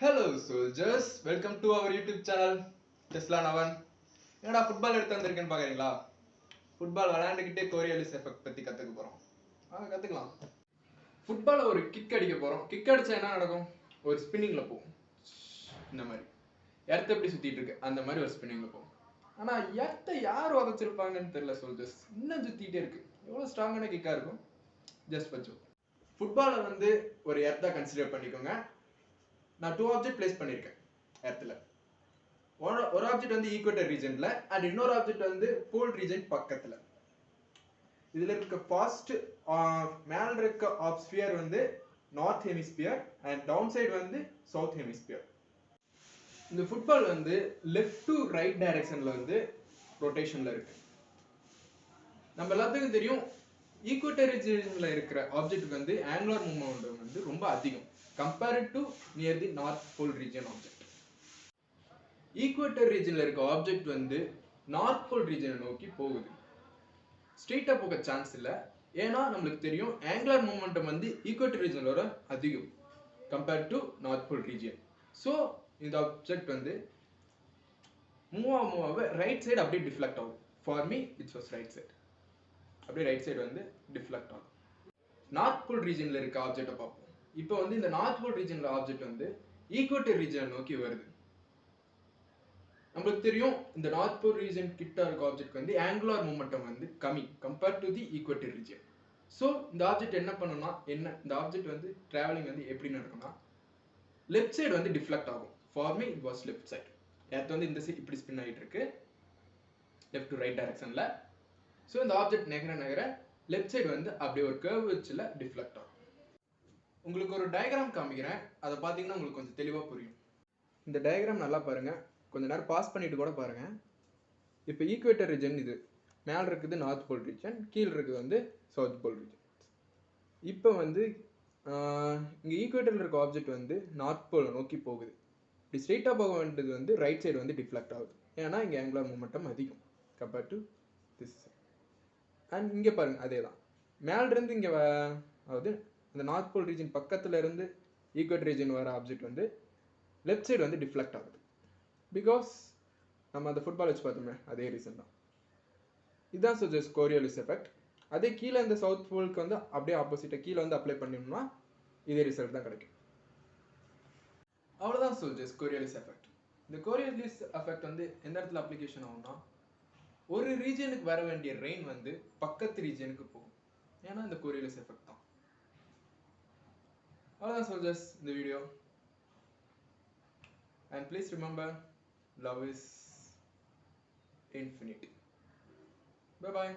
Hello soldiers, welcome to our YouTube channel. Tesla Navan. என்னடா football எடுத்து வந்திருக்கேன்னு பாக்குறீங்களா? ஃபுட்பால் விளையாண்டுக்கிட்டே கோரியலிஸ் எஃபெக்ட் பத்தி கத்துக்க போறோம். கத்துக்கலாம். ஃபுட்பால்ல ஒரு கிக் அடிக்க போறோம். கிக் அடிச்சா என்ன நடக்கும்? ஒரு ஸ்பின்னிங்ல போகும். இந்த மாதிரி. எர்த் எப்படி சுத்திட்டு இருக்கு? அந்த மாதிரி ஒரு ஸ்பின்னிங்ல போகும். ஆனா எர்த்தை யார் உதச்சிருப்பாங்கன்னு தெரியல சோல்ஜர்ஸ். இன்னும் சுத்திட்டே இருக்கு. எவ்வளவு ஸ்ட்ராங்கான கிக்கா இருக்கும்? ஜஸ்ட் பச்சு. ஃபுட்பாலை வந்து ஒரு எர்த்தா கன்சிடர் பண்ணிக்கோங்க. நான் 2 ஆப்ஜெக்ட் பிளேஸ் பண்ணிருக்கேன் எர்த்ல. ஒரு ஆப்ஜெக்ட் வந்து ஈக்குவேட்டர் ரீஜன்ல அண்ட் இன்னொரு ஆப்ஜெக்ட் வந்து போல் ரீஜன் பக்கத்துல. இதுல இருக்க ஃபர்ஸ்ட் மேல இருக்க ஸ்பியர் வந்து north hemisphere and down side வந்து சவுத் ஹெமிஸ்பியர். இந்த ஃபுட்பால் வந்து லெஃப்ட் டு ரைட் டைரக்ஷன்ல வந்து ரொட்டேஷன்ல இருக்கு. நம்ம எல்லாத்துக்கும் தெரியும் ஈக்குவேட்டர் ரீஜன்ல இருக்கிற ஆப்ஜெக்ட் வந்து ஆங்குலர் மூவ்மெண்ட் வந்து ரொம்ப அதிகம் compared to near the north pole region object. Equator ரீஜன்ல இருக்க ஆப்ஜெக்ட் வந்து நார்த் போல் ரீஜனை நோக்கி போகுது. ஸ்ட்ரெயிட்டா போக சான்ஸ் இல்ல. ஏன்னா நம்மளுக்கு தெரியும் ஆங்குலர் மொமெண்டம் வந்து ஈக்குவேட்டர் ரீஜனோட அதிகம் compared to north pole region. So இந்த ஆப்ஜெக்ட் வந்து மூவ் ஆக ரைட் சைடு அப்படியே டிஃப்ளெக்ட் ஆகும். For me it's was right side. அப்படியே ரைட் சைடு வந்து டிஃப்ளெக்ட் ஆகும். நார்த் போல் ரீஜன்ல இருக்க ஆப்ஜெக்ட்டை பார்ப்போம். இப்போ வந்து இந்த நார்த் போல் ரீஜன்ல ஆப்ஜெக்ட் வந்து ஈக்குவேட்டர் ரீஜனை நோக்கி வருது. நமக்கு தெரியும் இந்த நார்த் போல் ரீஜன் கிட்ட இருக்க ஆப்ஜெக்ட் வந்து ஆங்குலர் மொமெண்டம் வந்து கம்மி compared to the equator region. So இந்த ஆப்ஜெக்ட் என்ன பண்ணும்னா இந்த ஆப்ஜெக்ட் வந்து டிராவலிங் வந்து எப்படி நடக்கும்னா லெஃப்ட் சைடு வந்து டிஃப்ளெக்ட் ஆகும். For me it was left side. Earth வந்து இந்த சைடு இப்படி ஸ்பின் ஆகிட்டு இருக்கு லெஃப்ட் டு ரைட் டைரக்ஷன்ல. ஸோ இந்த ஆப்ஜெக்ட் நகர லெஃப்ட் சைடு வந்து அப்படியே ஒரு கர்வ் வச்சுல டிஃப்ளெக்ட் ஆகும். உங்களுக்கு ஒரு டயக்ராம் காமிக்கிறேன். அதை பார்த்தீங்கன்னா உங்களுக்கு கொஞ்சம் தெளிவாக புரியும். இந்த டயக்ராம் நல்லா பாருங்க. கொஞ்ச நேரம் பாஸ் பண்ணிட்டு கூட பாருங்க. இப்போ ஈக்குவேட்டர் ரீஜன் இது மேலே இருக்குது நார்த் போல் ரீஜன், கீழே இருக்குது வந்து சவுத் போல் ரீஜன். இப்போ வந்து இங்கே ஈக்குவேட்டரில் இருக்க ஆப்ஜெக்ட் வந்து நார்த் போலை நோக்கி போகுது. இப்படி ஸ்ட்ரெயிட்டாக போக வேண்டியது வந்து ரைட் சைடு வந்து டிஃப்ளெக்ட் ஆகுது. ஏன்னா இங்கே ஆங்குலர் மொமெண்டம் அதிகம் கம்பேர்ட் டு திஸ். அண்ட் இங்கே பாருங்க அதே தான். மேலிருந்து இங்கே அதாவது இந்த நார்த் போல் ரீஜன் பக்கத்துல இருந்து ஈக்குவேட்டர் ரீஜன் வர ஆப்ஜெக்ட் வந்து லெஃப்ட் சைடு வந்து டிஃப்ளெக்ட் ஆகுது. பிகாஸ் நம்ம அந்த ஃபுட்பால் வச்சு பார்த்தோமே அதே ரீசன் தான். இதுதான் சஜஸ்ட் கோரியோலிஸ் எஃபெக்ட். அதே கீழே இந்த சவுத் போலுக்கு வந்து அப்படியே ஆப்போசிட்டாக கீழே வந்து அப்ளை பண்ணோம்னா இதே ரிசல்ட் தான் கிடைக்கும். அவ்வளோதான் சஜஸ்ட் கோரியோலிஸ் எஃபெக்ட். இந்த கோரியோலிஸ் எஃபெக்ட் வந்து எந்த இடத்துல அப்ளிகேஷன் ஆகும்னா ஒரு ரீஜனுக்கு வர வேண்டிய ரெயின் வந்து பக்கத்து ரீஜனுக்கு போகும். ஏன்னா இந்த கோரியோலிஸ் எஃபெக்ட் தான். Alright soldiers, the video, and please remember, love is infinite. Bye bye.